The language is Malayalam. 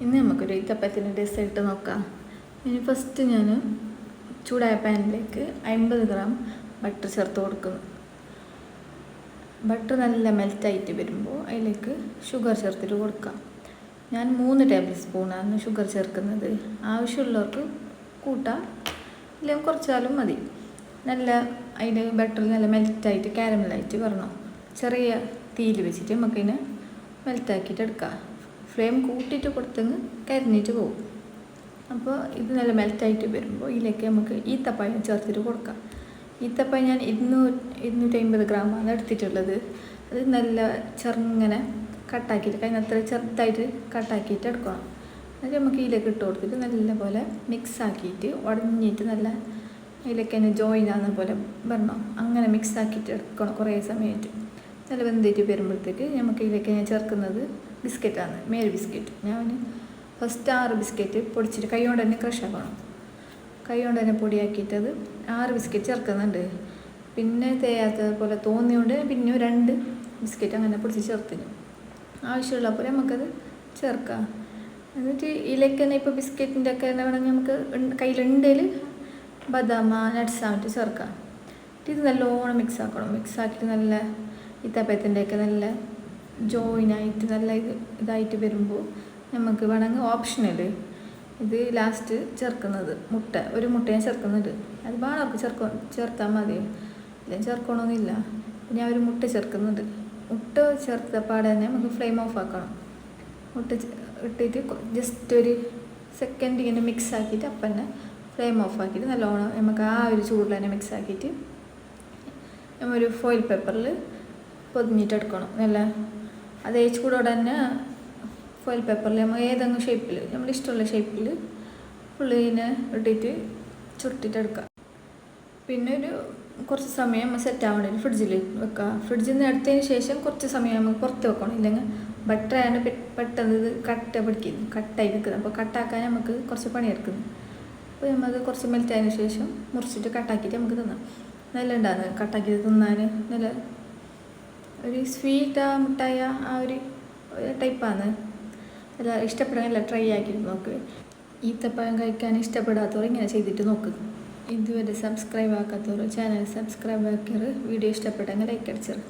ഇന്ന് നമുക്കൊരു ഈത്തപ്പഴത്തിൻ്റെ ഡെസേർട്ട് നോക്കാം. ഇനി ഫസ്റ്റ് ഞാൻ ചൂടായ പാനിലേക്ക് 50 ഗ്രാം ബട്ടർ ചേർത്ത് കൊടുക്കുന്നു. ബട്ടർ നല്ല മെൽറ്റായിട്ട് വരുമ്പോൾ അതിലേക്ക് ഷുഗർ ചേർത്തിട്ട് കൊടുക്കാം. ഞാൻ 3 ടേബിൾ സ്പൂണാണ് ഷുഗർ ചേർക്കുന്നത്. ആവശ്യമുള്ളവർക്ക് കൂട്ടാം, ഇല്ലെങ്കിൽ കുറച്ചാലും മതി. നല്ല അതിൽ ബട്ടർ നല്ല മെൽറ്റായിട്ട് കാരമലായിട്ട് വരണം. ചെറിയ തീയിൽ വെച്ചിട്ട് നമുക്കതിനെ മെൽറ്റാക്കിയിട്ട് എടുക്കാം. ഫ്ലെയിം കൂട്ടിയിട്ട് കൊടുത്തെങ്കിൽ കരിഞ്ഞിട്ട് പോകും. അപ്പോൾ ഇത് നല്ല മെൽറ്റായിട്ട് വരുമ്പോൾ ഇതിലേക്ക് നമുക്ക് ഈത്തപ്പഴം ചേർത്തിട്ട് കൊടുക്കാം. ഈത്തപ്പഴം ഞാൻ 250 ഗ്രാമാണ് എടുത്തിട്ടുള്ളത്. അത് നല്ല ചെറുങ്ങനെ കട്ടാക്കിയിട്ട് അതിനത്ര ചെറുതായിട്ട് കട്ടാക്കിയിട്ട് എടുക്കണം. എന്നിട്ട് നമുക്ക് ഇതിലേക്ക് ഇട്ട് കൊടുത്തിട്ട് നല്ലപോലെ മിക്സ് ആക്കിയിട്ട് ഉടഞ്ഞിട്ട് നല്ല ഇതിലേക്ക് തന്നെ ജോയിൻ ആകുന്ന പോലെ വരണം. അങ്ങനെ മിക്സ് ആക്കിയിട്ട് എടുക്കണം കുറേ സമയമായിട്ട്. നല്ല വെന്തിട്ട് വരുമ്പോഴത്തേക്ക് നമുക്ക് ഇതിലേക്ക് ഞാൻ ചേർക്കുന്നത് ബിസ്ക്കറ്റാണ്, മേരി ബിസ്ക്കറ്റ്. ഞാൻ ഫസ്റ്റ് 6 ബിസ്ക്കറ്റ് പൊടിച്ചിട്ട് കൈ കൊണ്ട് തന്നെ ക്രഷ് ആക്കണം. കൈ കൊണ്ട് തന്നെ പൊടിയാക്കിയിട്ട് അത് 6 ബിസ്ക്കറ്റ് ചേർക്കുന്നുണ്ട്. പിന്നെ തേയാത്ത പോലെ തോന്നിയോണ്ട് പിന്നെ 2 ബിസ്ക്കറ്റ് അങ്ങനെ പൊടിച്ച് ചേർത്തിന്. ആവശ്യമുള്ള പോലെ നമുക്കത് ചേർക്കാം. എന്നിട്ട് ഇതിലേക്ക് തന്നെ ഇപ്പോൾ ബിസ്ക്കറ്റിൻ്റെ ഒക്കെ വേണമെങ്കിൽ നമുക്ക് കയ്യിലുണ്ടെങ്കിൽ ബദാമ നട്ട്സായിട്ട് ചേർക്കാം. ഇത് നല്ലോണം മിക്സ് ആക്കണം. മിക്സ് ആക്കിയിട്ട് നല്ല ഈത്തപ്പഴത്തിൻ്റെയൊക്കെ നല്ല ജോയിനായിട്ട് നല്ല ഇതായിട്ട് വരുമ്പോൾ നമുക്ക് വേണമെങ്കിൽ ഓപ്ഷണൽ ഇത് ലാസ്റ്റ് ചേർക്കുന്നത് ഒരു മുട്ട ഞാൻ ചേർക്കുന്നുണ്ട്. അത് വേണമർക്ക് ചേർത്താൽ മതി, ഇല്ലെങ്കിൽ ചേർക്കണമെന്നില്ല. ഞാൻ ഒരു മുട്ട ചേർക്കുന്നുണ്ട്. മുട്ട ചേർത്ത പാടെ തന്നെ നമുക്ക് ഫ്ലെയിം ഓഫ് ആക്കണം. മുട്ട ഇട്ടിട്ട് ജസ്റ്റ് ഒരു സെക്കൻഡ് ഇങ്ങനെ മിക്സ് ആക്കിയിട്ട് അപ്പം തന്നെ ഫ്ലെയിം ഓഫ് ആക്കിയിട്ട് നല്ലോണം നമുക്ക് ആ ഒരു ചൂടിൽ തന്നെ മിക്സ് ആക്കിയിട്ട് ഒരു ഫോയിൽ പേപ്പറിൽ പൊതിഞ്ഞിട്ടെടുക്കണം. നല്ല അതേ ചൂടോടെ തന്നെ ഫോയിൽ പേപ്പറിൽ നമ്മൾ ഏതെങ്കിലും ഷേപ്പിൽ നമ്മളിഷ്ടമുള്ള ഷേപ്പിൽ ഫുള്ളിനെ ഇട്ടിട്ട് ചുട്ടിട്ടെടുക്കാം. പിന്നെ കുറച്ച് സമയം സെറ്റ് ആവണേ ഫ്രിഡ്ജിൽ വെക്കുക. ഫ്രിഡ്ജിൽ നിന്ന് എടുത്തതിന് ശേഷം കുറച്ച് സമയം നമുക്ക് പുറത്ത് വെക്കണം. ഇല്ലെങ്കിൽ ബട്ടറാണ് പെട്ടെന്ന് ഇത് കട്ടായി നിൽക്കുന്നത്. അപ്പോൾ കട്ടാക്കാൻ നമുക്ക് കുറച്ച് പണിയെടുക്കുന്നു. അപ്പോൾ നമുക്ക് കുറച്ച് മെൽറ്റായതിനു ശേഷം മുറിച്ചിട്ട് കട്ടാക്കിയിട്ട് നമുക്ക് തിന്നാം. നല്ല ഉണ്ടാകുന്നത് കട്ടാക്കിയിട്ട് തിന്നാൻ നല്ല ഒരു സ്വീറ്റ് മിഠായ ആ ഒരു ടൈപ്പാണ്. അല്ല ഇഷ്ടപ്പെടുകയല്ല, ട്രൈ ആക്കിയിട്ട് നോക്ക്. ഈത്തപ്പഴം കഴിക്കാൻ ഇഷ്ടപ്പെടാത്തവർ ഇങ്ങനെ ചെയ്തിട്ട് നോക്ക്. ഇതുവരെ സബ്സ്ക്രൈബ് ആക്കാത്തവർ ചാനൽ സബ്സ്ക്രൈബ് ആക്കിയവർ വീഡിയോ ഇഷ്ടപ്പെട്ടെങ്കിൽ ലൈക്ക് അടിച്ചത്.